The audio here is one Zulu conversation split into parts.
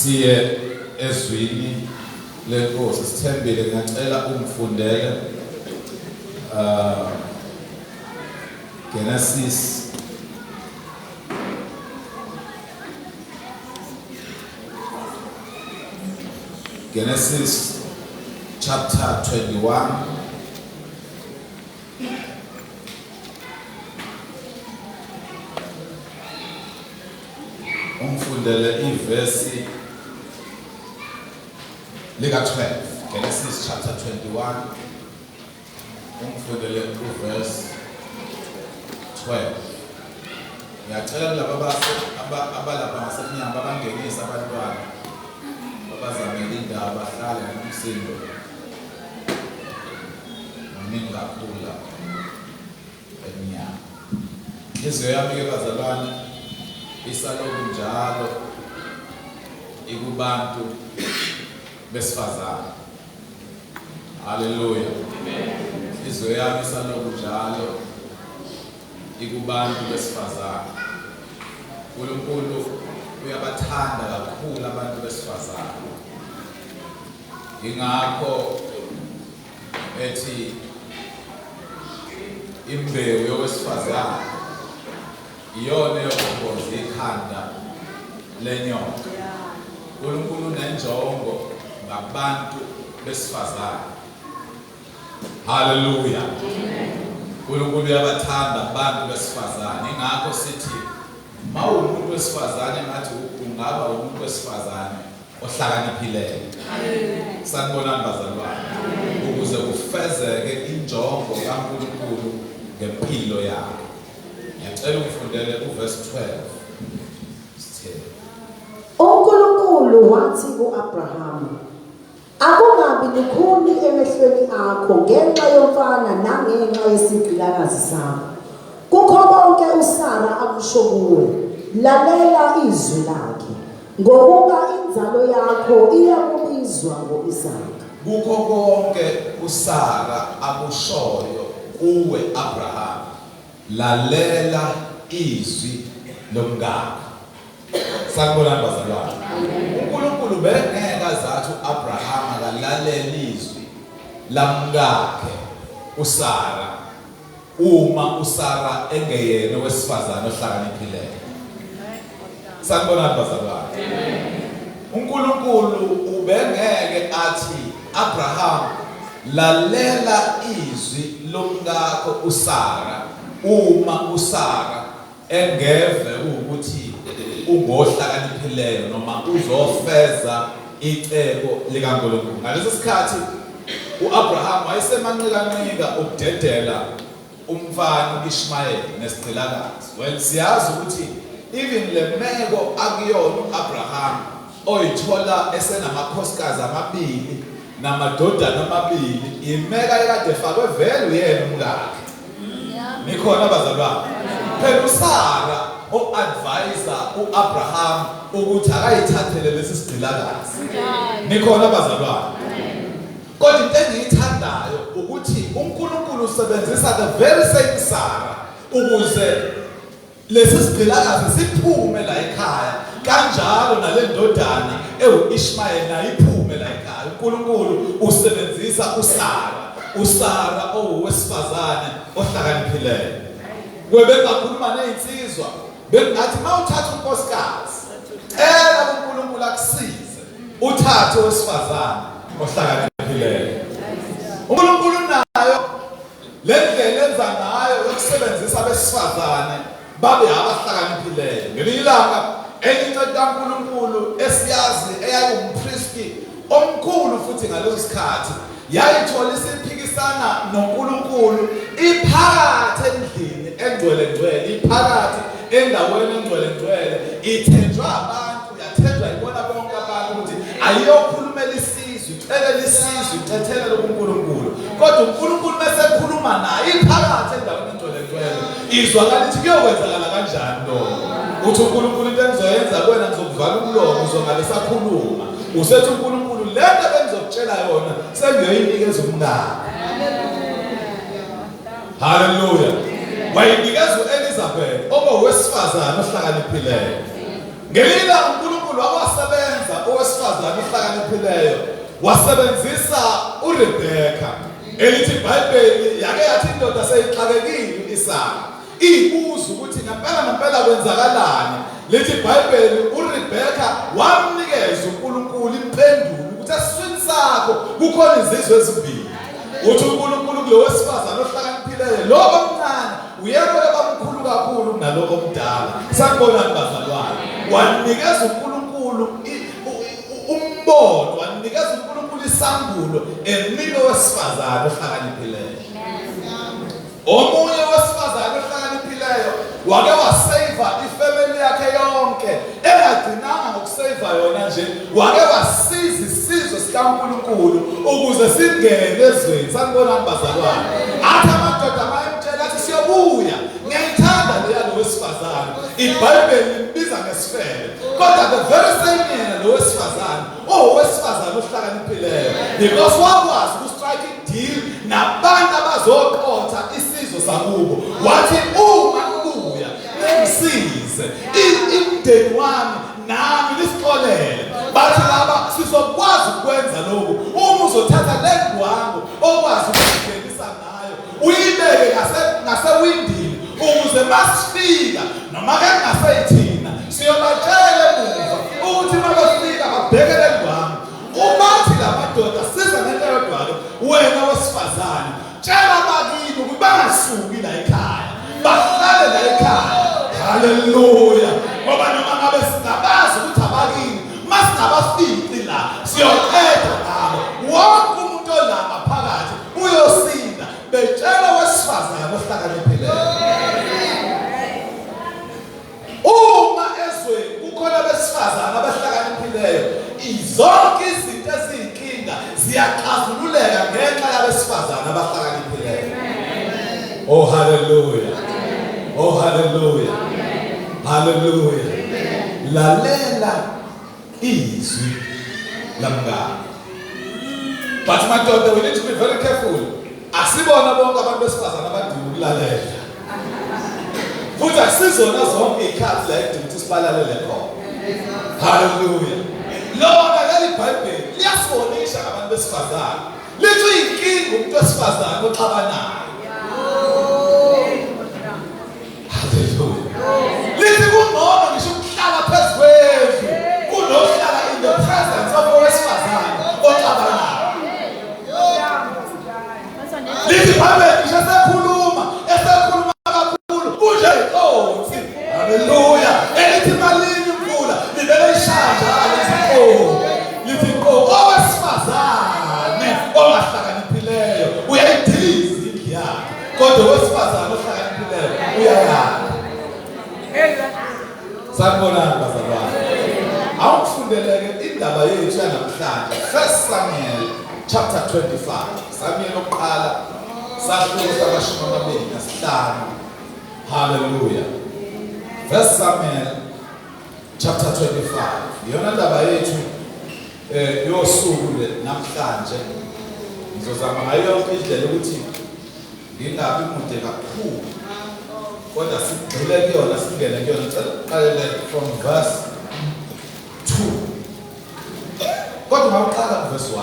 siye ezwini lenkosi. Sithembile ngicela ungifundele Genesis chapter 21. Ungifundele ivesi lika 12. Genesis chapter 21. Ungifundele ivesi 12. Ngiyacela laba abalapha ngasemnyango abangenisa abantwana abazamela indaba bahlale nomsindo. Maningi kakhulu emnyango. Inhliziyo yami ke bazalwane isalokhu njalo ikubantu besifazane. Haleluya. Inhliziyo yami isalokhu njalo ikubantu besifazane. uNkulunkulu uyabathanda kakhulu abantu besifazane. Ingakho ethi imbewu yowesifazane iyona eyobomboza ikhanda lenyoka. uNkulunkulu unenjongo ngabantu besifazane. Haleluya. uNkulunkulu uyabathanda abantu besifazane. Ingakho sithi mawumuntu wesifazane ngathi ungaba umuntu wesifazane ohlakaniphileyo. Sanibonani bazalwane. Ukuze kufezeke injongo kaNkulunkulu ngempilo yakhe. Ngiyacela ungifundele uverse 12. uNkulunkulu wathi ku-Abrahamu, akungabi lukhuni emehlweni akho ngenxa yomfana nangenxa yesigqilakazi sakho. Kukho konke uSara akusho kuwe, lalela izwi lakhe, ngokuba inzalo yakho iyakubizwa ngo-Isaka. Kukho konke uSara akushoyo kuwe Abraham, lalela izwi lomngakho. Sanibonani bazalwane. uNkulunkulu bengeke azathi uAbraham akalalela izwi lamngakhe uSara uma uSara engeyena wesifazane ohlakaniphileyo. Sanibonani bazalwane. uNkulunkulu ubengeke athi Abraham lalela izwi lomngakho uSara uma uSara engeve ukuthi ungohlakaniphileyo noma uzofeza icebo likaNkulunkulu. Ngaleso sikhathi uAbraham wayesemanqikanika ukudedela umfana uIshmayeli nesigqilakazi. Well, siyazi ukuthi even le meko akuyona uAbraham oyithola esenamakhosikazi amabili namadodana amabili, imeka ekade efakwe vele uyena umkakhe. Nikhona bazalwane. Phela uSara o-advisa uAbraham ukuthi akayithathele lesi sigqilakazi. Nikhona bazalwane. Kodwa into engiyithandayo ukuthi uNkulunkulu usebenzisa the very same Sara ukuze lesi sigqilakazi siphume la ekhaya. Kanjalo nale ndodana ewu-Ishmayeli nayo iphume la ekhaya. uNkulunkulu usebenzisa uSara owesifazane ohlakaniphileyo. Bengakhuluma nezinsizwa, bengathi mawuthatha unkosikazi uNkulunkulu akusize uthathe owesifazane ohlakaniphileyo. uNkulunkulu nayo le ndlela enza ngayo yokusebenzisa abesifazane babe abahlakaniphileyo. Ngelinye ilanga enye kaNkulunkulu esiyazi eyayumpristi omkhulu futhi ngaleso sikhathi yayithola isiphikisana noNkulunkulu iphakathi endlini engcwele, iphakathi endaweni engcwele, ithenjwa abantu, yathenjwa ibona bonke abantu ukuthi ayiyokhulumela isizwe, icela isizwe, icethela uNkulunkulu. Kodwa uNkulunkulu mesekhuluma naye iphakathi endaweni engcwele, izwakala ukuthi kuyokwenzakala kanjani lo. Uthi uNkulunkulu into engizoyenza kuwena ngizokuvala umlomo uzongabe sakhuluma. Usethi uNkulunkulu lento bengizokutshela yona sengiyoyinikeza umngane. Haleluya. Wayinikeza uElizabeth owesifazane ohlakaniphileyo. Ngelinye uNkulunkulu wasebenza wasebenzisa uRebecca elithi iBhayibheli yake yathi indoda seyixakekile Isaka ibuza ukuthi ngempela kwenzakalani lithi iBhayibheli uRebecca wamnikeza uNkulunkulu impendulo ukuthi esiswini sakho kukhona izizwe ezibili uthi uNkulunkulu kulo wesifazane ohlakaniphileyo lo omncane uyekho bamkhulu kakhulu kunaloko omdala sakubona bazalwane wanikeza uNkulunkulu umbono wanikeza uNkulunkulu isambulo enika wesifazane ohlakaniphileyo omunye wesifazane ohlakaniphileyo wake waseva ifamily yakhe yonke engagcinanga ngokuseva yona nje wake wasiza isizwe sikaNkulunkulu ukuze singene ezweni sanibona bazalwane athi amadoda bayamtshela athi siyobuya ngiyayithanda le yalo wesifazane iBhayibheli imbiza ngesifebe kodwa the very same yena lo wesifazane wesifazane ohlakaniphileyo because wakwazi ukustrike deal nabantu abazoqotha isizwe sakubo wathi uma kubuya ngisize imndeni wami nami lisixolele bathi laba sizokwazi ukwenza lokho uma uzothatha le ndwangu okwazi ukungenisa nayo uyibeke ngasewindini ukuze masifika noma ke ngaseyithina siyobatshela emuva ukuthi mabafika babheke le ndwangu umathi lamadoda siza ngento yodwa wena wesifazane tshela bakini ukuthi bangasuki la ekhaya bahlale la ekhaya haleluya ngoba noma ngabe singabazi ukuthi abakini masingabafiki la siyoqeda nabo wonke umuntu olapha phakathi uyosinda betshela wesifazane ohlakaniphileyo uma ezweni kukhona besifazane abahlakaniphileyo izonke izinto eziyinkinga ziyaxazululeka ngenxa yabesifazane abahlakaniphileyo oh haleluya oh haleluya haleluya lalela izwi lamngani but madoda we need to be very careful asibona bonke abantu besifazane abadinga ukulalela futhi asizona zonke ikhathi la edinga sibalalele khona haleluya lona leli iBhayibheli liyasibonisha abantu besifazane lithi inkinga umuntu wesifazane oxabanayo lithi kungcono ngisho ukuhlala phezu kwendlu kunohlala in the presence of owesifazane oxabanayo lithi iBhayibheli ngisho esekhuluma kakhulu kunje inkosi haleluya elithi malini imvula libele ishanja lithi owesifazane ongahlakaniphileyo uyayidiliza indlu yakhe kodwa owesifazane ohlakaniphileyo uyayakha sanibonani bazalwane awukufundeleke indaba yethu yanamhlanje 1 Samuel chapter 25 Samuel oqala sahluko samashumi 25 haleluya 1 Samuel chapter 25 yona indaba yethu yosuku namhlanje ngizozama ngayo yonke indlela ukuthi ngingabi mude kakhulu kodwa sigcile kuyona singene kuyona qale from verse 2 kodwa mawuqala ku verse 1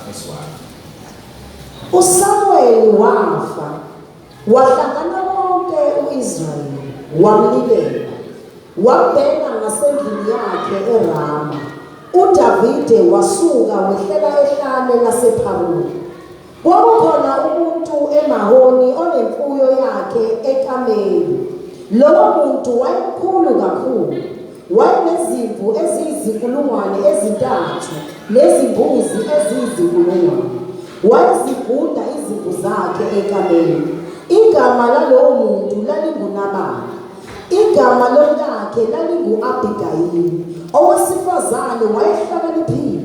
verse 1 uSamuel wafa wahlangana bonke uIsrayeli wamnikela wabheka ngasendlini yakhe eRama uDavide wasuka wehlela ehlane lasePharani kwakukhona umuntu eMahoni onemfuyo yakhe eKameli lowo muntu wayemkhulu kakhulu wayenezimvu eziyizinkulungwane ezintathu nezimbuzi eziyizinkulungwane wayezigunda izimvu zakhe eKameli igama lalowo muntu lalinguNabali igama lomkakhe lalingu-Abigayili owesifazane wayehlakaniphile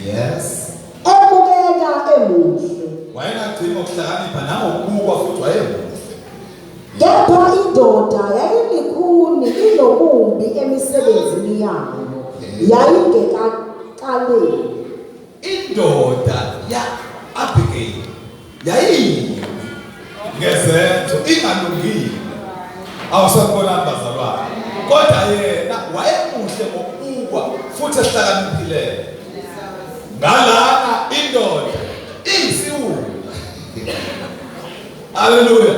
yes ebukeka emuhle wayengagcina ukuhlakanipha nangokubukwa futhi wayemuhle kepha indoda yayilikhuni inobumbi emisebenzini yayo yayingekakaleli indoda ya-Abigayili yayiyimbi ngezenzo ingalungile awusakubonani bazalwane kodwa yena wayemuhle ngokubukwa futhi ehlakaniphileyo. Ngalana indoda iyisiwula. Hallelujah.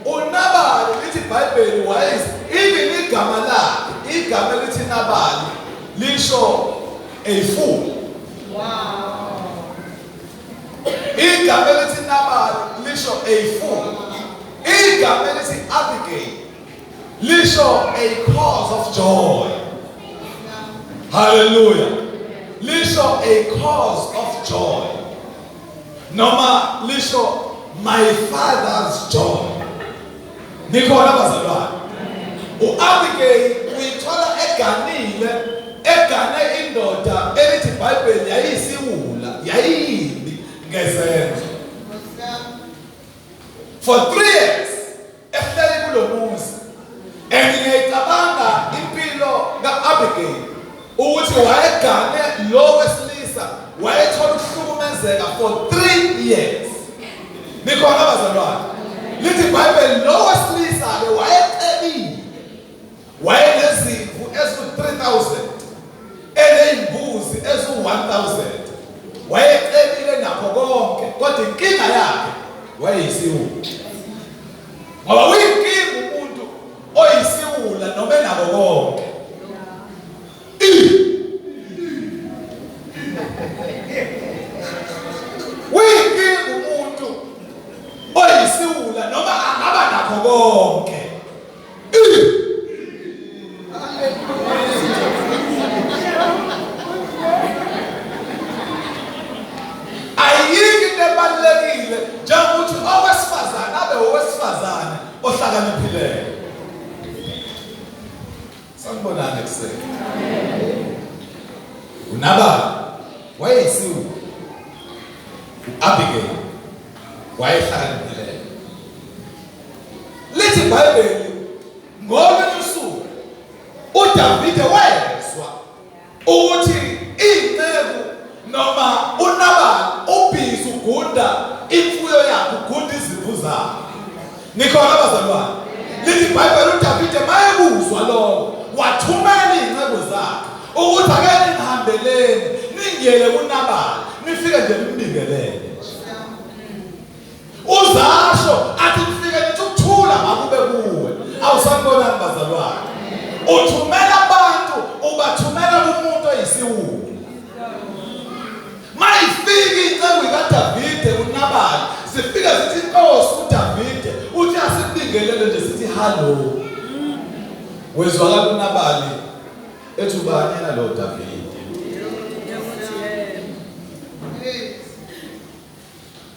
Unabali lithi iBhayibheli wayezi even igama lakhe, igama lithi Nabali lisho a fool. Wow. Igama lithi Nabali lisho a fool. Igama lithi Abigail lisho a cause of joy. Hallelujah. Lisho a cause of joy. Noma lisho my father's joy. Nikhona bazalwane. U-Abigail uyithola egane indoda elithi iBhayibheli yayisiwula, yayimbi ngezenzo. For 3 years ehleli kulo muzi. Ngiyayicabanga impilo ka-Abigail ukuthi wayegane lo wesilisa wayethola ukuhlukumezeka for 3 years. Nikhona bazalwane. Lithi iBhayibheli lo wesilisa ke wayecelile. Wayenezimvu ezu-3,000 eneyimbuzi ezu-1,000. Wayecelile nakho konke kodwa inkinga yakhe wayeyisiwula. Ngoba uyinkinga umuntu oyisiwula noma enako konke. Uyinkinga umuntu oyisiwula noma angaba nakho konke. Ayikho into ebalulekile njengokuthi owesifazane abe owesifazane ohlakaniphileyo. Sanibonani kuseni. Unabali wayeyisiwula. Abigail wayehlakaniphileyo. Lithi iBhayibheli ngolunye usuku uDavide wezwa ukuthi inceku noma uNabali ubhizi ugunda imfuyo yakhe, ugunda izimvu zakhe. Nikhona abazalwane. Lithi iBhayibheli uDavide mayebuzwa lokho wathumela inceku zakhe ukuthi ake nihambeleni ningiyele kuNabali nifike nje nimbingelele. Uzasho athi nifike nithi ukuthula makube kuwe. Awusanibonani bazalwane. Uthumela abantu ubathumela kumuntu oyisiwula. Mayifika inceku kaDavide uNabali sifika sithi inkosi uDavide uthi asibingelele nje sithi hello. Wezwakala uNabali ethi ubani yena lo Davide.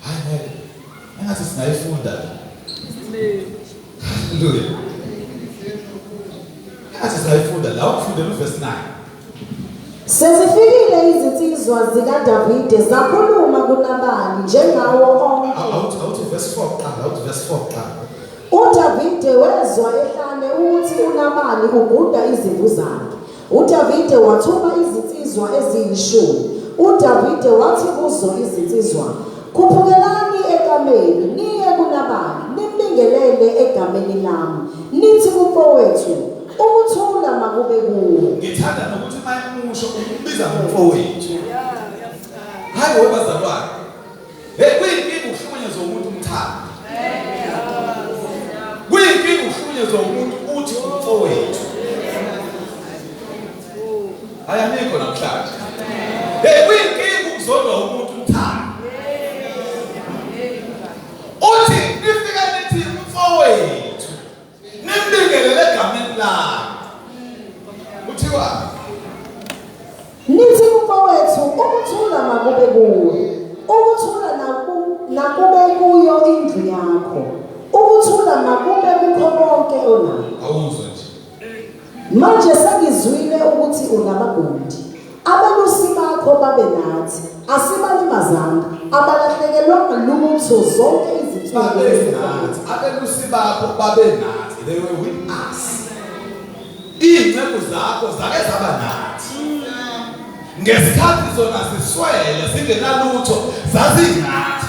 Hayi engathi sinayifunda. Hallelujah. Engathi sinayifunda la ukufundela uverse 9. Sezifikile izinsizwa zikaDavide zakhuluma kuNabali njengawo onke. Awuthi verse 4 qala, awuthi verse 4 qala. uDavide wezwa ehlane ukuthi uNabali ugunda izimvu zakhe. uDavide wathuma izinsizwa eziyishumi. uDavide wathi kuzo izinsizwa, khuphukelani ekameni niye kuNabali nimbingelele egameni lami nithi kumfowethu ukuthula makube kuwe. Ngithanda nokuthi mayemusho ukubiza umfowethu. Hayi webazalwane. Kuyinkinga ukuhlukunyezwa umuntu umthanda. Kuyinkinga ukuhlukunyezwa umuntu uthi umfowethu. Ayanikho namhlanje. Kuyinkinga ukuzondwa umuntu umthanda. Uthi nifika nithi umfowethu nimbingelele egameni lami. Uthiwa nithi kumfowethu ukuthula makube kuwe. Ukuthula nakube kuyo indlu yakho. Ukuthula makube kukho konke onakho. awuzwe nje. Manje sengizwile ukuthi unamagundi. Abelusi bakho babe nathi. Asibalimazanga. Abalahlekelwa lutho zonke izinsuku Babenathi, abelusi bakho babenathi. They were with us. Inceku zakho zake zaba nathi. Ngesikhathi zona ziswele zingenalutho zazinathi.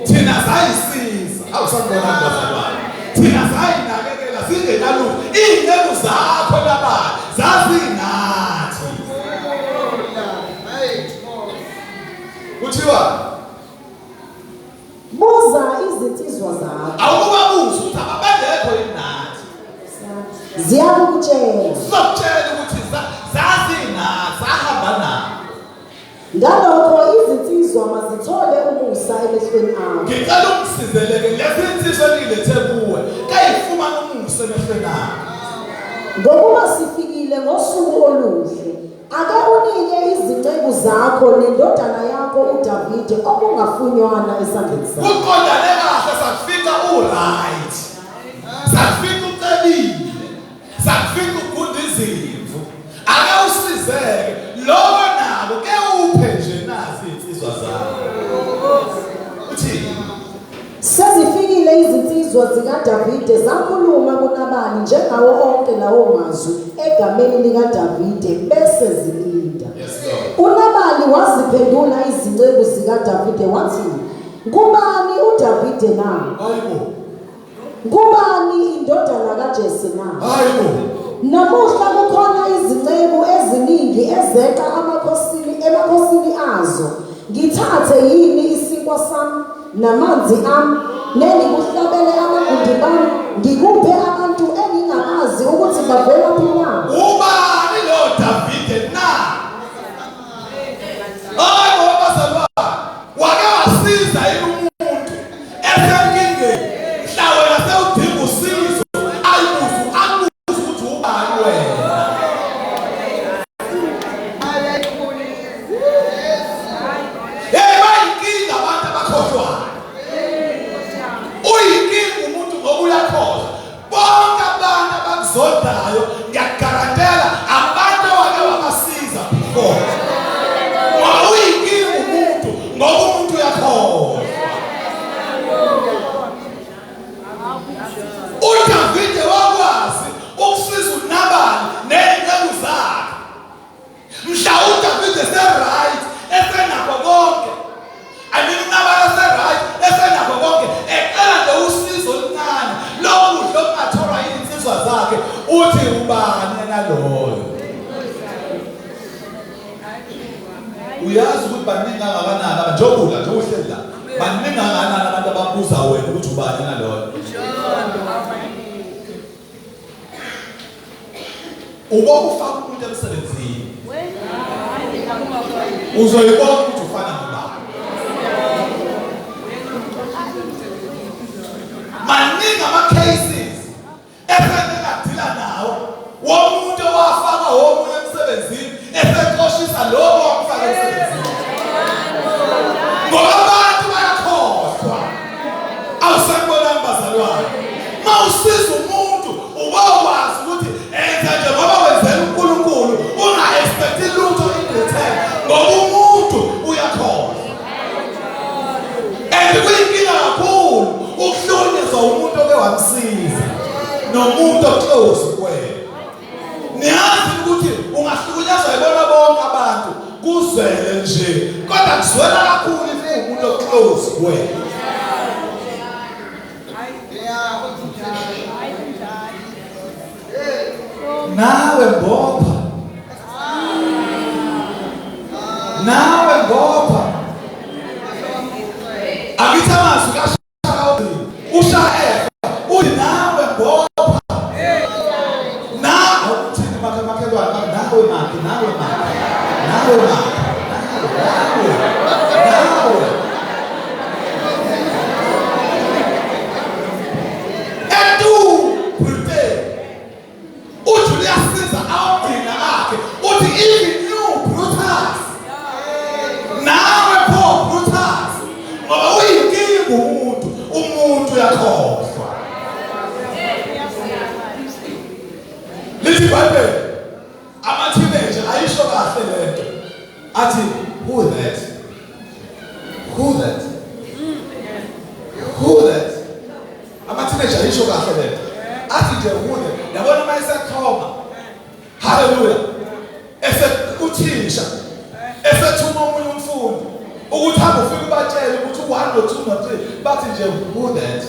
Thina sayisiza. Awusanibona bazalwane. Thina sayinakekela zingenalutho. Inceku zakho Nabali kuthiwa buza izinsizwa zakho awubabuza ukuthi ababengekho inathi ziyakutshela sizokutshela ukuthi zazina sahamba na ngalokho izinsizwa mazithole umusa emehlweni akho ngicela ungisizeleke lezi insizwa engilethe kuwe kayifumana umusa emehlweni akho ngokuba sifikile ngosuku oluhle ake unike izinceku zakho nendodana yakho uDavide okungafunywana esandleni sakho uqondane kahle sakufika uright sakufika ucebile sakufika ugunda izimvu ake usizeke lokho nako ke uphe nje nazi insizwa zakho uthini sezifikile izinsizwa zikaDavide zakhuluma kuNabali njengawo onke lawo mazwi egameni likaDavide bese zilinda. uNabali waziphendula izinceku zikaDavide wathi ngubani uDavide na? hayibo ngubani indodana kaJese na? hayibo namuhla kukhona izinceku eziningi ezeqa emakhosini azo ngithathe yini isinkwa sami namanzi ami nengikuhlabele amagundi bami ngikuphe abantu engingabazi ukuthi bavela phi na? ubani lo Davide na hayibo bazalwane wake wasiza umuntu esenkingeni mhlawumbe sewudinga usizo ayibuza akubuza ukuthi ubani wena bayinkinga abantu abakhohlwayo uyinkinga umuntu ngoba uyakhohlwa bonke abantu abakuzondayo ngiyakugarantela abantu awake wabasiza before ngoba uyinkinga umuntu ngoba umuntu uyakhohlwa uDavide wakwazi ukusiza uNabali ney'nceku zakhe mhla uDavide se-right esenakho konke uNabali ese-right esenakho konke ecela nje usizo oluncane lokudla okungatholwa iy'nsizwa zakhe uthi ubani naloyo uyazi ukuthi baningi kangakanani njengokudla nje uhleli la baningi kangakanani abantu ababuza wena ukuthi ubani naloyo uba ufaka umuntu emsebenzini uzoyibona ukuthi ufana nobani maningi ama-cases esenengadila nawo womuntu owafaka womunye emsebenzini eseqoshisa lowo wamfaka emsebenzini ngoba abantu bayakhohlwa awusembonani bazalwane ma usiza umuntu ubakwazi ukuthi enza njengoba wenzela uNkulunkulu unga-expecti lutho in return ngoba umuntu uyakhohlwa and kuyinkinga kakhulu ukuhlukunyezwa umuntu oke wamsiza nomuntu oclose kuwena niyazi ukuthi ungahlukunyezwa yibona bonke abantu kuzwele nje kodwa kuzwela kakhulu umuntu oclose kuwena nawe mbopha akithi amazwi kaShaka uShaefa uthi nawe mbopha nawe uthini makhelwane nawe umuntu yakhohlwa lithi iBhayibheli ama-teenager ayisho kahle lento athi who that ama-teenager ayisho kahle lento athi nje who that yabona uma esekhoma haleluya uthisha esethuma omunye umfundi ukuthi hambe ufike ubatshele ukuthi u-1 no 2 no 3 bathi nje who that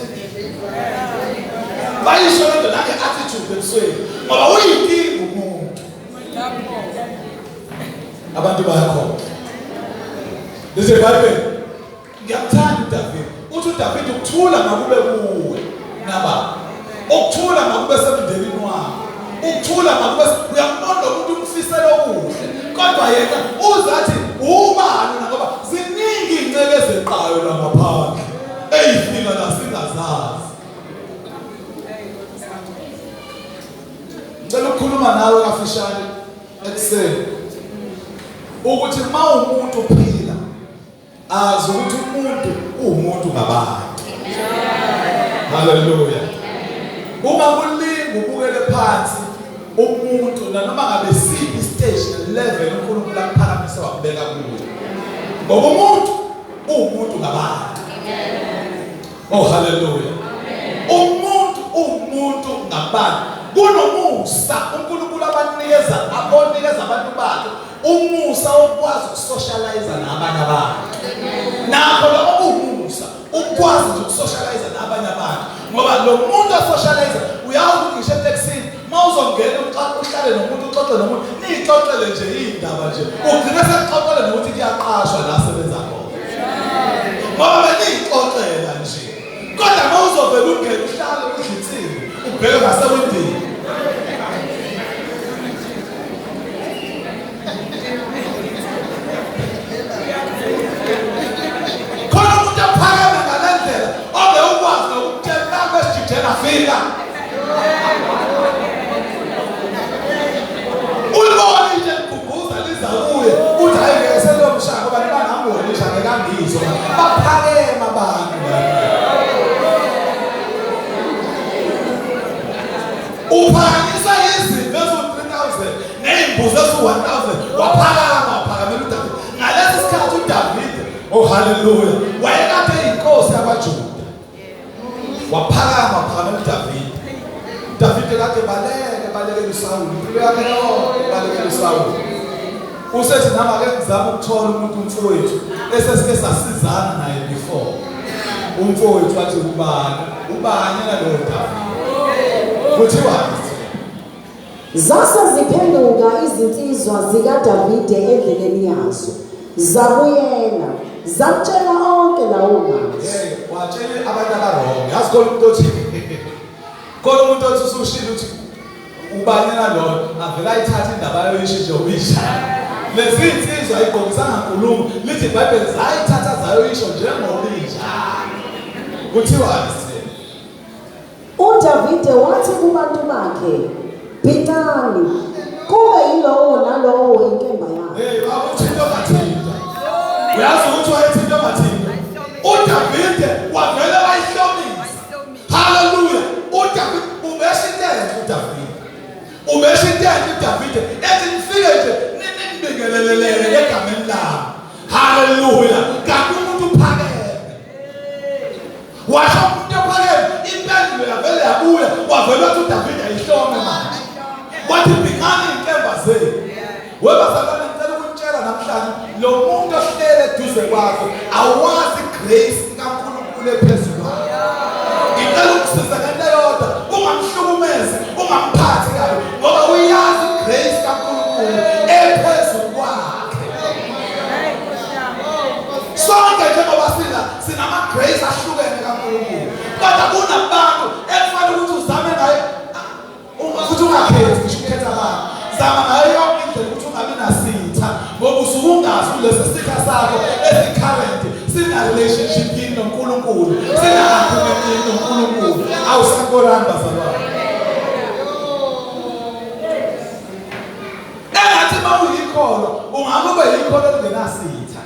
bayisho lento nange-attitude ebusweni ngoba uyinkinga umuntu abantu bayakhohlwa This is Bible. Ngiyamthanda uDavid. Uthi uDavid ukuthula makube kuwe. Naba. Ukuthula makube semndenini wakho. Ukuthula makube uyambona umuntu umfisela okuhle. Kodwa yena uzathi ubani ngoba ziningi inceke ezeqayo la ngaphandle. Eyifika la singazazi. Ngicela ukukhuluma nawe kafishane ekuseni. Ukuthi umuntu uphila azi ukuthi umuntu ngabantu. Haleluya. Uma kulinga ubukele phansi umuntu noma ngabe siphi stage level uNkulunkulu akuphakamisa wakubeka kuyo. Ngoba umuntu ngabantu. Oh haleluya. Umuntu ngabantu. Kunomusa uNkulunkulu abanikeza abantu bakhe umusa okwazi ukusocialize nabanye abantu. Nakho lokho umusa ukwazi ukusocialize nabanye abantu. Ngoba lo muntu osocialize uyazi ngisho eTexini mawuzongena uhlale nomuntu uxoxe nomuntu nixoxele nje indaba nje ugcina sekuxoxela nokuthi kuyaqashwa la sebenza khona. Ngoba benixoxela nje. Kodwa mawuzovela ungena uhlale udlitsini ubheke ngasewindini. Fika ulibona nje kuguza lizabuye uthi ayike selomshaka abantu bangambonisha ngekangizwa baphakema abantu uphakisa izinto ezu-3000 nezimbuzi ezu-1000 waphakamela uDavid ngalesi sikhathi uDavid oh haleluya wayekade inkosi yabaJuda waphakamela uDavid. David kade baleke uSawuli. Impilo yakhe yonke baleke uSawuli. Usethi nama ke ngizama ukuthola umuntu umfowethu esesike sasizana naye before. Umfowethu wathi ubani nalo David. Kuthiwa zase ziphenduka izinsizwa zikaDavide endleleni yazo. Zabuyela zatshela onke lawo mazwi. Watshela abantu abarongo. Yazi khona umuntu othi usushilo uthi ubanyana lo avela ayithatha indaba yoyisho nje uyisha. Lezi insizwa ayigqokisanga nkulumo lithi iBhayibheli zayithatha zayoyisho njengobisha. Kuthiwa uDavide wathi kubantu bakhe bhitani kube yilowo nalowo inkemba yakhe. Awuthinto bathinta. Uyazi ukuthi wayethinto bathinta. uDavide wavele wayihlomisa. Haleluya. uDavid umeshintene uDavid ethi nifike nje ninibingelelele egameni lami. Haleluya. Kanti umuntu uphakeme. Washo umuntu uphakeme impendulo yavele yabuya wavela uDavid ayihlome manje. Wathi bhekani inkemba zenu. Webazalwane ngicela ukutshela namhlanje lo muntu ohlele eduze kwakho awazi grace kaNkulunkulu ephezulu kwakho. Ngicela ukusiza ngento yodwa ungamhlukumezi ungamphathi kabi ngoba uyazi grace kaNkulunkulu ephezulu kwakhe. Sonke njengoba sinama grace ahlukene kaNkulunkulu kodwa kunabantu ekufanele ukuthi uzame ngayo futhi ungakhethi ngisho ukhetha abantu zama ngayo yonke indlela ukuthi ungabi nasitha ngoba usuke ungazi kulesi sitha sakho esi-current sina relationship yini noNkulunkulu sina-agreement yini noNkulunkulu awusakorani bazalwane. Engathi uma uyikholo ungabe ube yikholo elingenasitha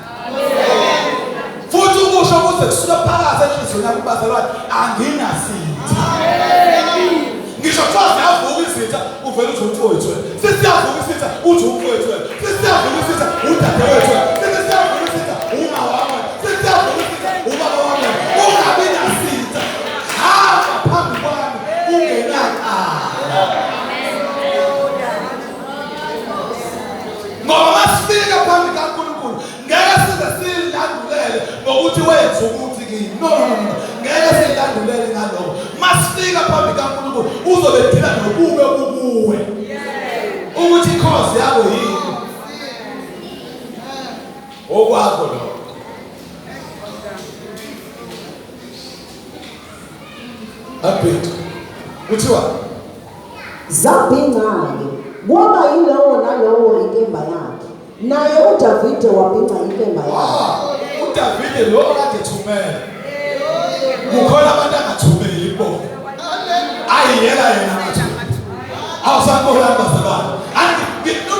futhi ukusho ukuze kusuka phakathi enhliziyweni yakho bazalwane anginasitha. Ngisho kuthiwa siyavuka isitha uvele uthi umfowethu wena. Sesiyavuka isitha uthi umfowethu wena. Sesiyavuka isitha udadewethu wena. Sesiyavuka isitha uma wami. Sesiyavuka isitha ubaba wami. Ungabi nasitha. Hamba phambi kwami ungenakala. Ngoba masifika phambi kaNkulunkulu ngeke size silandulele ngokuthi wenza ukuthi kini. No. Ngeke silandulele ngalokho. Masifika phambi kaNkulunkulu uzobe edila nobume kubuwe. Ukuthi cause yakho yini? Okwakho lokho. Kuthiwa zabhinca-ke kwaba yilowo nalowo inkemba yakhe, naye uDavide wabhinca inkemba yakhe. uDavide lo kade ethumele. Kukhona abantu angathumeli ibona. Ayiyela yena ngathumela. Awusakholwa bazalwane.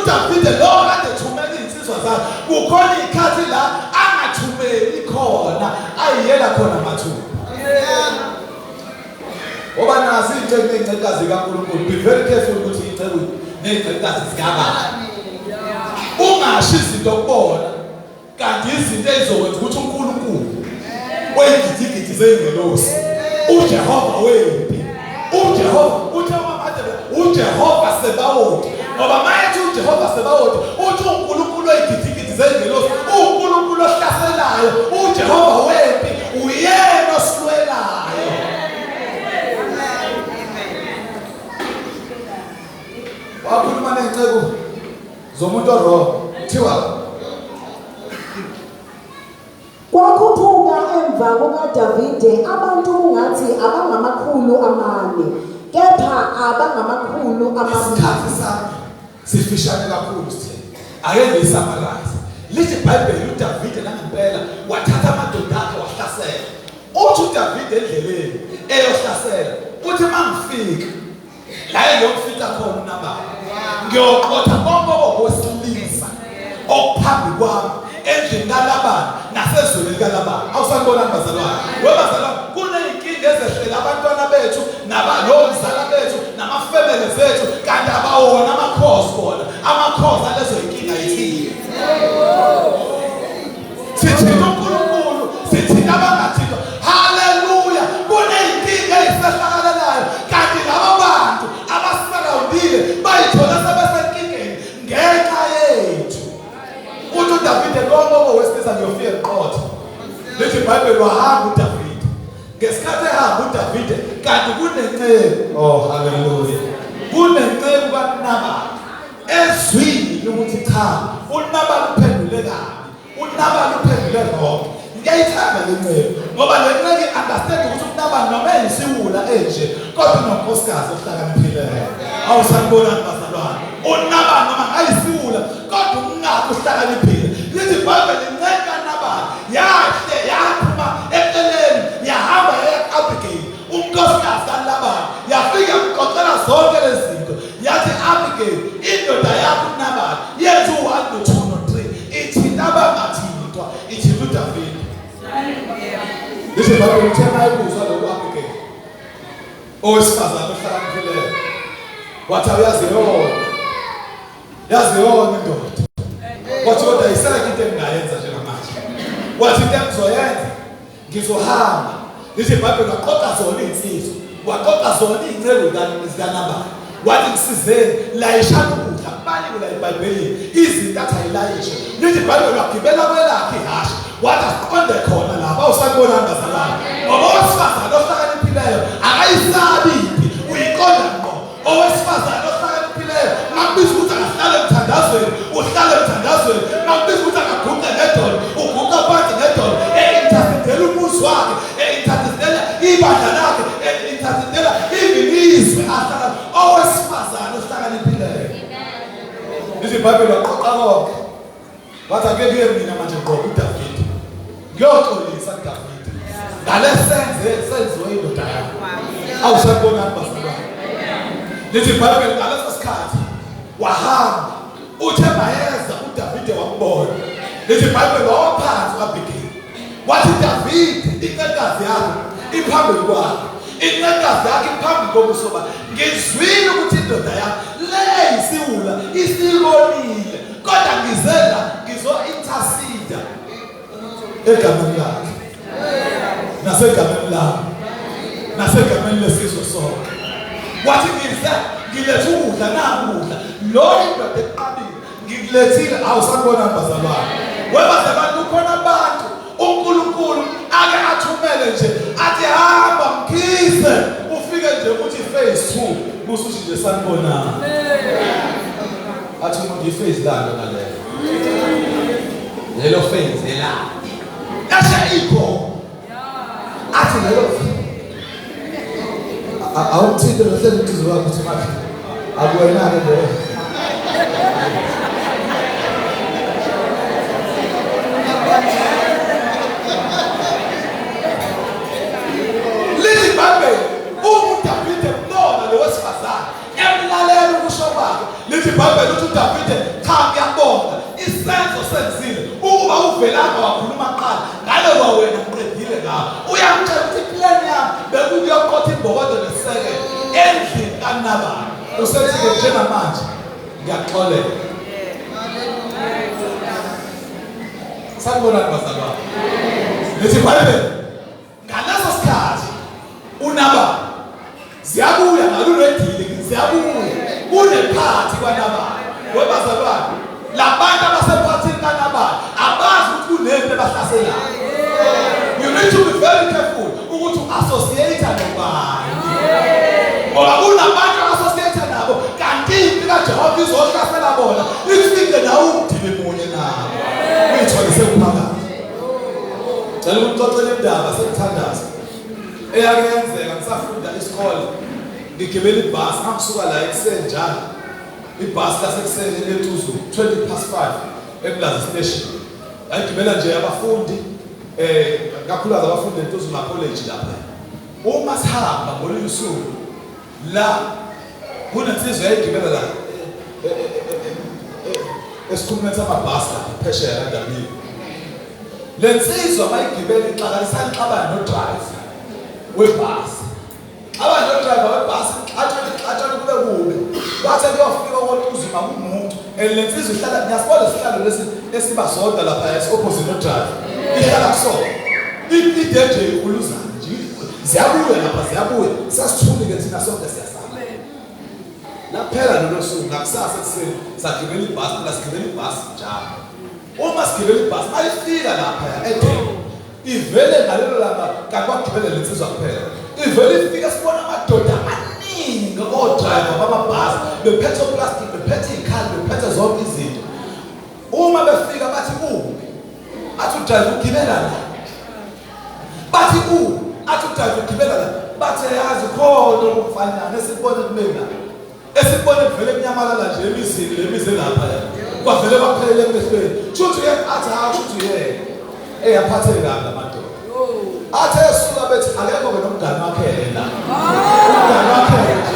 uDavide lo kade ethumele insizwa zakhe. Kukhona ikhathi la angathumeli khona. Ayiyela khona mathupha. Oba nazi into ezincekazi kaNkulunkulu. Be very careful ukuthi icebo nezicekazi zikabani. Ungashi izinto kubona kanti izinto ezokwenza ukuthi uNkulunkulu weyigidigidi zengelosi uJehova wempi uJehova uJehova Sebawothi ngoba mayethi uJehova Sebawothi uthi uNkulunkulu weyigidigidi zengelosi uNkulunkulu ohlaselayo uJehova wempi uyena osilwelayo. Wakhuluma necebo zomuntu oro thiwa Kwakhuphuka emva kukaDavide abantu kungathi abangama400, kepha abangama200. isikhathi sami sifishane kakhulu sithini ake ngisamaraze lithi iBhayibheli uDavide nangempela wathatha amadoda akhe wahlasela. Uthi uDavide endleleni eyohlasela uthi mangifika la engiyofika khona uNabala ngiyoqotha bonke owesilisa okuphambi kwami endlini kaLabani nasezweni likaLabani. Awusanibona bazalwane? Webazalwane kuneyinkinga ezehlela abantwana bethu nabalomzala bethu namafemele zethu kanti abawona amakhosi bona. Amakhosi alezo inkinga yithini? Sithina uNkulunkulu, sithina abangathixo. Haleluya! Kuneyinkinga ezisehlakalelayo kanti laba bantu abasisarawundile bayithola sebesenkingeni ngenxa yethu. Uthi uDavide konke wesilisa ngiyofika eqotha. Lithi iBhayibheli wahamba uDavide. Ngesikhathi ehamba uDavide kanti kunenceku. Oh haleluya. Kunenceku kaNabala ezwini ukuthi cha uNabala uphendule kabi. uNabala uphendule wrong. Ngiyayithanda le ncebo ngoba le ncebo understand ukuthi uNabala noma eyisiwula enje kodwa unonkosikazi ohlakaniphileyo. Awusanibona bazalwane? uNabala noma ayisiwula kodwa ungakho uhlakaniphile. Lithi iBhayibheli inceka kaNabala yahle yaphuma eceleni yahamba eAbigail unkosikazi kaNabala yafika emqoqela zonke lezi zinto yathi Abigail indoda yakho uNabala yenza u1 no2 no3 ithi nabangathintwa ithi uDavide. Lithi iBhayibheli uthema ibuzwa lokhu Abigail owesifazane ohlakaniphileyo wathi uyazi yona indoda wathi kodwa isela into engayenza njengamanje wathi into engizoyenza ngizohamba. Lithi iBhayibheli waqoqa zona insizwa waqoqa zona ingcebo zikaNabala wathi ngisizeni layishana ukudla kubani la iBhayibhelini izinto athi ayilayishe. Lithi iBhayibheli wagibela kwelakhe ihashe wathi asiqonde khona lapha. Awusakubona bazalwane? Ngoba owesifazane ohlakaniphileyo akayisabi imphi uyiqonda ngqo. Owesifazane ohlakaniphileyo makubiza ukuthi akahlale emthandazweni uhlale emthandazweni, makubiza ukuthi akaguqe ngedolo uguqa phansi ngedolo. Intercedela umuzi wakhe, intercedela ibandla lakhe, intercedela izwe ahlala. Owesifazane ohlakaniphileyo. Lithi iBhayibheli waqoqa konke wathi ake kuye mina manje ngoba uDavide ngiyoxolisa uDavide ngale senziwe indoda yakho. Awusakubona bazalwane? Lithi iBhayibheli ngaleso sikhathi wahamba uthe mayeza uDavide wambona. Lithi iBhayibheli wawaphansi uAbigail wathi Davide incekazi yakho iphambi kwakho, incekazi yakho iphambi kobuso bakho. Ngizwile ukuthi indoda yakho le eyisiwula isibonile kodwa ngizela ngizo-intercede egameni lakhe nasegameni lami nasegameni lesizwe sonke. Wathi ngilethe ukudla nakudla lo indoda eqabile ngikulethile. Awusakubona bazalwane? Webazalwane kukhona abantu uNkulunkulu ake athumele nje athi hamba mkhise ufike nje ukuthi phase 2 busuthi nje sanibonana. Athi umuntu iphase lalo ngaleyo lelo phase la asha ikho athi lelo awuthinte lohlelo inhliziyo yakho ukuthi manje akuwena ke lo. Lithi iBhayibheli uDavide noma lo wesifazane emlalela ukusho kwakhe. Lithi iBhayibheli uthi uDavide cha ngiyabonga isenzo senzile ukuba uvelanga wakhuluma qala ngale kwawena ngiqedile ngawo. Uyamtshela ukuthi plan yami bekuyoqotha ibhokodo neseke endlini kaNabali. Usethi-ke njengamanje ngiyaxolela. Sanibonani bazalwane. Lithi iBhayibheli ngaleso sikhathi uNabali ziyabuya ngalulwedile ziyabuya kunephathi kwaNabali. Webazalwane labantu abasephathini kaNabali abazi ukuthi kunento ebahlaselayo. You need to be very careful ukuthi uassociate nobani. Ngoba kunabantu abasociate nabo kanti impilo kaJehova izohlasela bona ifike nawe umdile munye nabo. Uyithole sekuphakathi. Cela ukuxoxela indaba sekuthandaza. Eyakenzeka ngisafunda isikole ngigibela ibhasi ngisuka la ekuseni njalo. Ibhasi lasekuseni leTuzu 5:20 ePlaza Station. Ayigibela nje abafundi kakhulukazi abafundi eTuzu ma college lapha. Uma sihamba ngolunye usuku la kunensizwa eyigibela la esikhumeni samabhasi phesheya kaDabini. Lensizwa mayigibela ixakalisa ixabana nodriver webhasi. Abanye nodriver webhasi atshela kube kubi. Wathi kuyofika koTuzu makumuntu lensizwa ihlala ngiyasibona isihlalo lesi esibasonda lapha opposite nodriver. Ihlala kusona. Ideje ikhuluzana nje. Ziyabuya lapha ziyabuya. Sasithulike thina sonke siyasaba. Laphela lelo suku ngakusasa ekuseni sagibela ibhasi ngasigibela ibhasi njalo. Uma sigibela ibhasi ayifika lapha eDeni. Ivele ngalelo langa kakwagibela lensizwa kuphela. Ivele ifika sibona amadoda amaningi odriver bamabhasi bephethe plastic bephethe ikhali bephethe zonke izinto. Uma befika bathi athi udriver ugibela la. Bathi athi udriver ugibela la. Bathi yazi khona ukufanyana esibone kumina. Esibone kuvele kunyamalala nje emizini lemize lapha la. Kwavele baphelele emehlweni. Shuthi athi shuthi eyaphatheka ngamadoda. Athe esuka bethi akekho ke nomngane wakhe yena. Umngane wakhe yena.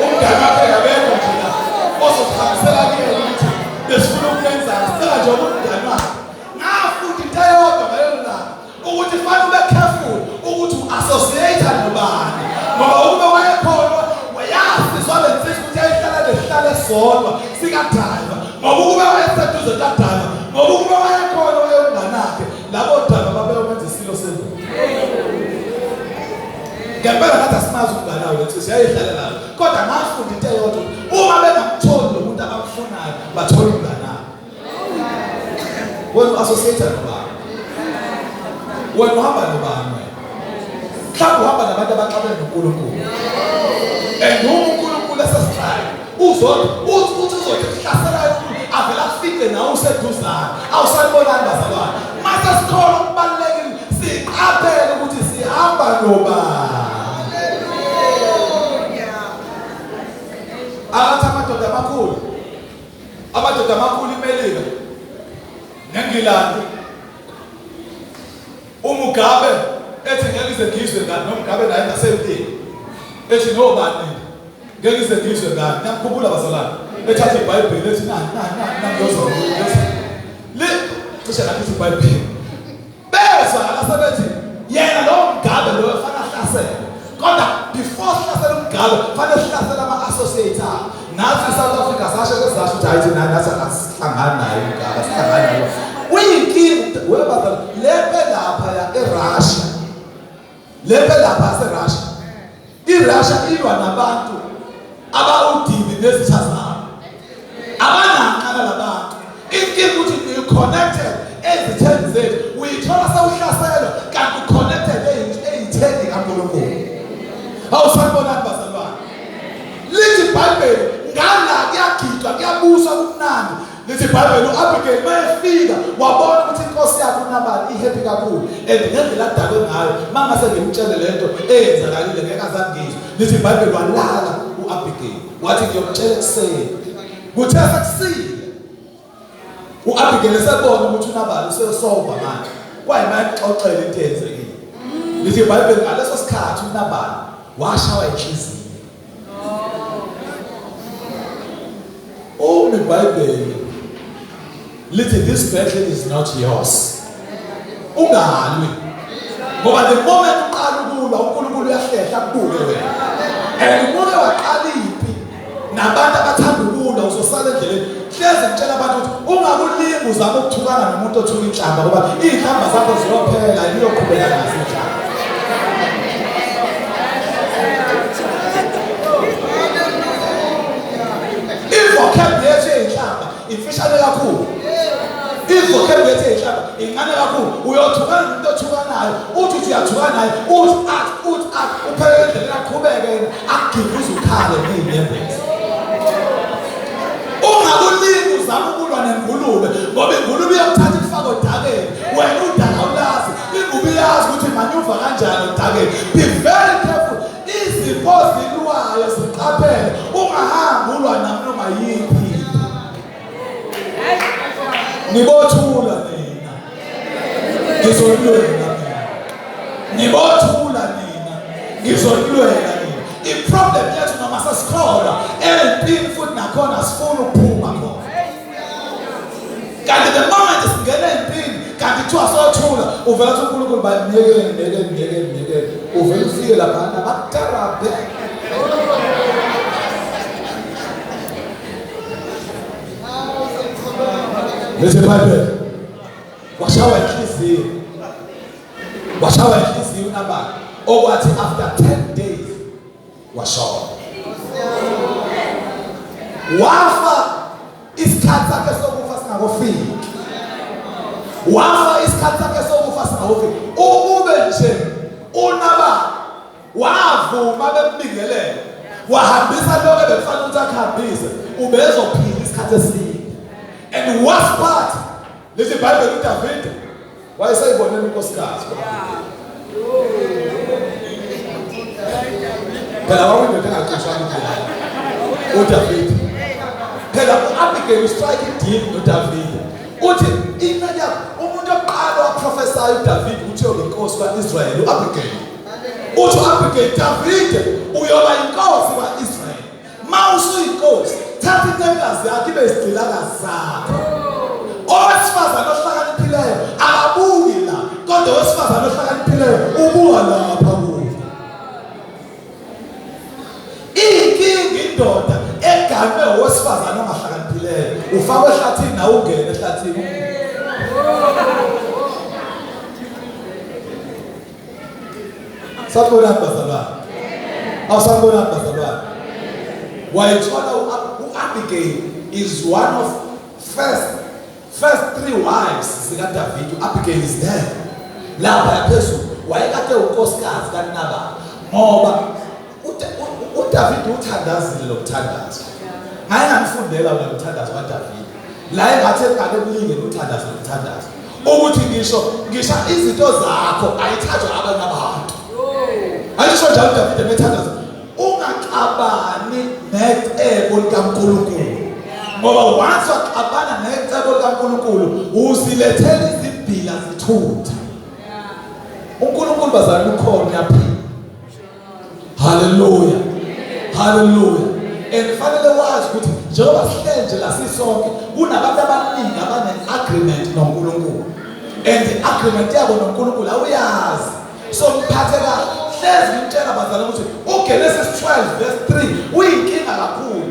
Umngane wakhe yabekho njena. Ozokhamisela kuyena ukuthi besifuna ukwenza sicela nje umngane wakhe. Ngafunda into eyodwa ngalo la ukuthi fanele ube careful ukuthi uassociate nobani. Ngoba ukube wayekhona wayazi zolensizwa ukuthi ayihlala lehlala esodwa sikadriver. Ngoba ukube wayeseduze kadriver. Ngoba ukube wayekhona wayomnganakhe labo driver babeyomenza isilo semvu. Ngempela ngathi asimazi ukungana wethu siyayihlalela kodwa ngafunda into eyodwa uma bengamtholi lo muntu abamfunayo bathola ukungana. Wena associate nobani? Wena uhamba nobani wena? Mhlawumbe uhamba nabantu abaxabene noNkulunkulu. uNkulunkulu esesihlala uzothi ukuhlasela avela afike nawe useduzana. Awusanibonani bazalwane? Mase sikholwa kubalulekile siqaphele ukuthi sihamba nobani. Athi amadoda amakhulu iMelika neNgilandi uMugabe ethi ngeke ize ngizwe ngani noMugabe naye ngasempini ethi nobani ngeke ize ngizwe ngani. Ngiyakhumbula bazalwane ethatha iBhayibheli ethi le cishe ngathi iBhayibheli bezwa alasebethi yena lo Mugabe lo efana hlasela kodwa before hlasela uMugabe fanele hlasela ama-associator. Nathi South Africa sasho kesasho ukuthi hayi thina nathi asihlangani naye uMugabe asihlangani naye. Uyinkinga webazalwane lepe lapha eRussia. Lepe lapha yaseRussia. IRussia ilwa nabantu abawudini nezitha zabo. Abananqala labantu. Inkinga ukuthi uconnected ezitheni zethu. Uyithola sewuhlaselwa kanti uconnected eyitheni kaNkulunkulu. Awusanibonani bazalwane? Lithi iBhayibheli ngala kuyagidwa kuyabusa kumnandi. Lithi iBhayibheli uAbigail mayefika wabona ukuthi inkosi yakhe uNabali ihappy kakhulu and ngendlela adakwe ngayo mangase ngimtshele lento eyenzakalile ngeke azangizwe lithi iBhayibheli walala uAbigail wathi ngiyokutshela ekuseni kuthe sekusile uAbigail esebona ukuthi uNabali usesoba manje kwayimanje xoxela into eyenzekile lithi iBhayibheli ngaleso sikhathi uNabali washawa inhliziyo iBhayibheli lithi this battle is not yours ungalwi ngoba the moment uqala ukulwa uNkulunkulu uyahlehla kubuke wena and umuntu waqala ipi nabantu abathanda ukulwa uzosala endleleni hleze ngitshela abantu ukuthi ungakulingi uzama ukuthukana nomuntu othuka inhlamba ngoba izinhlamba zakho ziyophela ayiyoqhubeka nazo inhlamba vocabulary yenhlamba ifishane kakhulu vocabulary yenhlamba incane kakhulu uyothukana nomuntu othukanayo uthi uyathukana naye uthi uphele endleleni aqhubeke yena akugivuza ukhale ngezinyembezi ungakulingi uzama ukulwa nengulube ngoba ingulube iyakuthatha ifako odakeni wena udaka ulazi ingulube iyazi ukuthi manyuva kanjani odakeni be very careful izipho zilwayo ziqaphele ungahambi ulwa nanoma yiphi nibothula nina ngizolwela mina nibothula nina ngizolwela nina iproblem yethu noma sasikholwa empini futhi nakhona sifuna ukuphuma khona kanti the moment singena empini kanti kuthiwa sothula uvela uthi uNkulunkulu banikele uvela ufike laphana bakutarabe Listen, Bible. Washawa inhliziyo uNabali okwathi after 10 days washawa wafa isikhathi sakhe sokufa singakofiki ukube nje uNabali wavuma bembingelela wahambisa lokho ebekufanele ukuthi akuhambise ubezophila isikhathi eside. And the worst part, let's say Bible uDavid. Why say ibonela unkosikazi? Phela wawindoda engaxoshana phela. uDavid. Phela uAbigail ustrike deal noDavid. Uthi imali yakho umuntu oqala waprophesy uDavid uthi uyinkosi kaIsrael uAbigail. Uthi uAbigail David uyoba inkosi kaIsrael. Mawusuyinkosi thatha intokazi yakhe ibe isigcilakazi sakho. Owesifazane ohlakaniphileyo akabuki la kodwa owesifazane ohlakaniphileyo ubuka lapha kuwe. Inkinga indoda eganwe owesifazane ongahlakaniphileyo ufakwe ehlathini nawe ungene ehlathini. Sabona bazalwane. Awusabona bazalwane. Wayithola uAbigail is one of first 3 wives zikaDavid. uAbigail is there. Lapha yaphezulu wayekade unkosikazi kaNabali ngoba uDavid uthandazile lokuthandaza. Ngaye ngamfundela lokuthandaza kaDavid. La engathi eqale kulingene uthandaza lokuthandaza. Ukuthi ngisho izinto zakho ayithathwa abanye abantu. Ayisho njalo uDavid emethandaza ungaqabani necebo likaNkulunkulu. Ngoba once waqabana necebo likaNkulunkulu uzilethela izibhila zithutha. uNkulunkulu bazalwane ukhona yaphila. Hallelujah. Hallelujah. Kufanele wazi ukuthi njengoba sihlanje la sisonke kunabantu abaningi abane-agreement noNkulunkulu. And the agreement yabo noNkulunkulu awuyazi. So mphathe hlezi ngitshela bazalwane ukuthi uGenesis 12 verse 3 uyinkinga kakhulu.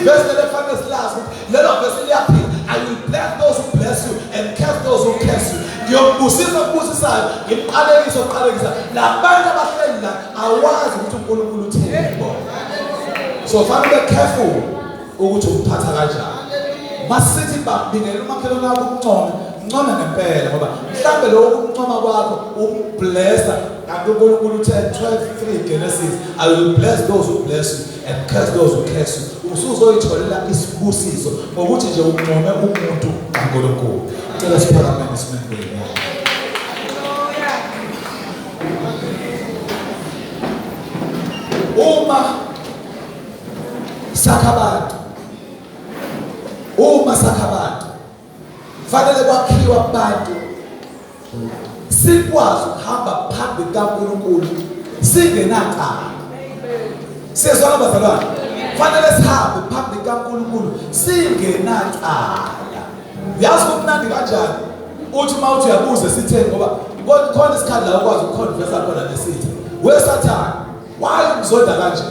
Verse lefanele silazi ukuthi lelo verse liyaphila. I will bless those who bless you and curse those who curse you. Ngiyokubusisa okubusisayo ngiqalekisa labantu abahleli la awazi ukuthi uNkulunkulu uthini. So fanele be careful ukuthi uphatha kanjani. Masithi babingela umakhelwane wakho uncome ngempela ngoba mhlambe lo ukuncoma kwakho ukublessa kanti uNkulunkulu uthe 12:3 Genesis I will bless those who bless you and curse those who curse you. Usuzoyitholela isibusiso ngokuthi nje uncome umuntu kaNkulunkulu. Ngicela siphakame isimembe. uma sakhabantu fanele kwakhiwa abantu sikwazi ukuhamba phambili kaNkulunkulu singenacala. Sizwana bazalwane, fanele sihambe phambili kaNkulunkulu singenacala. Yazi kumnandi kanjani uthi mawuthi uyabuza sithe ngoba khona isikhathi la ukwazi ukuconfessa khona nesithi we Sathane why ungizonda kanje?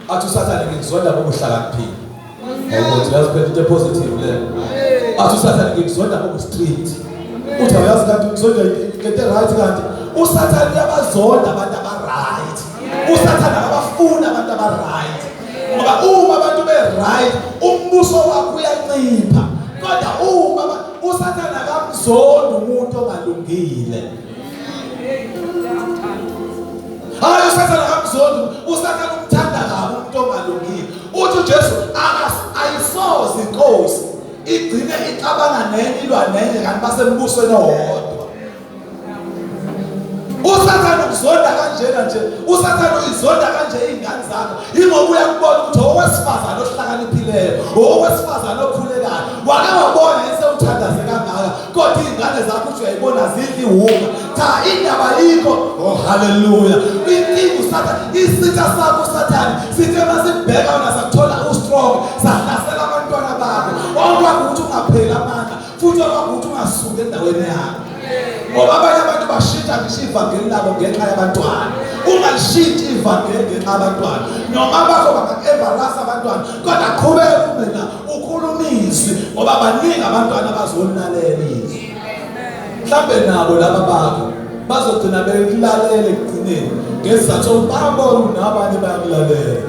Athi uSathane ngikuzonda ngokuhlakaniphile. Ukuthi yaziphethe into positive le. Athi uSathane ngikuzonda ngokustrict. Uthi uyazi kanti ngizonda into right kanti uSathane uyabazonda abantu aba-right. uSathane akabafuna abantu aba-right. Ngoba uma abantu be-right umbuso wakho uyancipha. Kodwa uma uSathane akamzondi umuntu ongalungile. Hayi uSathane akamzondi, uSathane umthanda kabi umuntu ongalungile. Uthi uJesu ayisoze inkosi igcine ixabana nenye ilwa nenye kanti basembusweni owodwa. uSathane ukuzonda kanjena nje, uSathane uyizonda kanje izingane zakho ingoba uyakubona ukuthi owesifazane ohlakaniphileyo, owesifazane okhulekayo, wake wabona esewuthandaze kangaka kodwa izingane zakho uthi uyayibona zidla iwuma. Cha, indaba yikho. Oh haleluya. Inkinga uSathane, isitha sakho uSathane sithe masibheka wona sakuthola ustrong, sahlasela abantwana bakho. Okwakho ukuthi ungapheli amandla futhi okwakho ukuthi ungasuki endaweni yakho. Ngoba abanye abantu bashintsha ngisho ivangeli labo ngenxa yabantwana. Ungalishintsha ivangeli ngenxa yabantwana. Noma bakho banga-embarrass abantwana kodwa qhubeka kumina ukhulumise ngoba baningi abantwana abazolilalela izwi. Mhlambe nabo laba bakho bazogcina belilalele ekugcineni ngesizathu babona nabanye bayakulalela.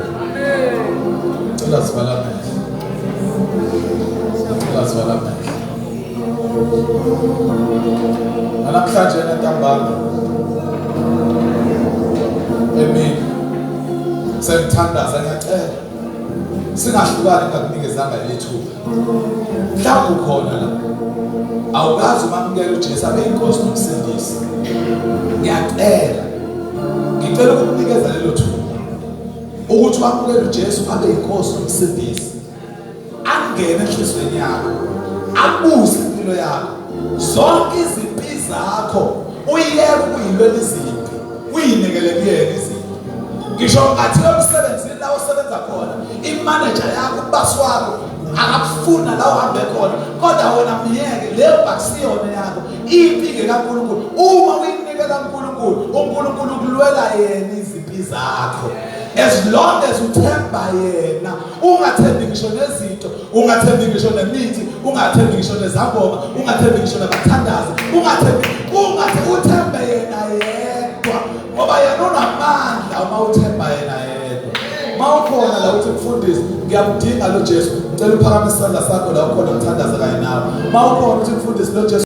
Cela sivala amehlo. Cela sivala amehlo. Namhlanje entambama emini sengithandaza ngiyacela singahlukani ngakunikezanga lethuba. Mhlawumbe ukhona la awukazi umamukela uJesu abe inkosi nomsindisi. Ngicela ukukunikeza lelo thuba ukuthi umamukele uJesu abe inkosi nomsindisi, angene enhlizweni yakho, abuze impilo yakho, zonke izimpi zakho uyiyeke ukuyilwela izimpi, uyinikele kuyena izimpi. Ngisho ngathi emsebenzini la osebenza khona imanager yakho, ubasi wakho akakufuna la uhambe khona kodwa wena miyeke leyo bakusiyona yakho impike kaNkulunkulu. Uma uyinikela kaNkulunkulu, uNkulunkulu ukulwela yena izimpi zakho. As long as uthemba yena, ungathembi ngisho nezinto, ungathembi ngisho nemithi, ungathembi ngisho nezangoma, ungathembi ngisho nabathandazi, uthembe yena yedwa ngoba yena unamandla uma uthemba yena yedwa. Mawukhona la uthi mfundisi ngiyamdinga lo Jesu, ngicela uphakamise isandla sakho la ukhona umthandaza kanye nawe. Mawukhona uthi mfundisi lo Jesu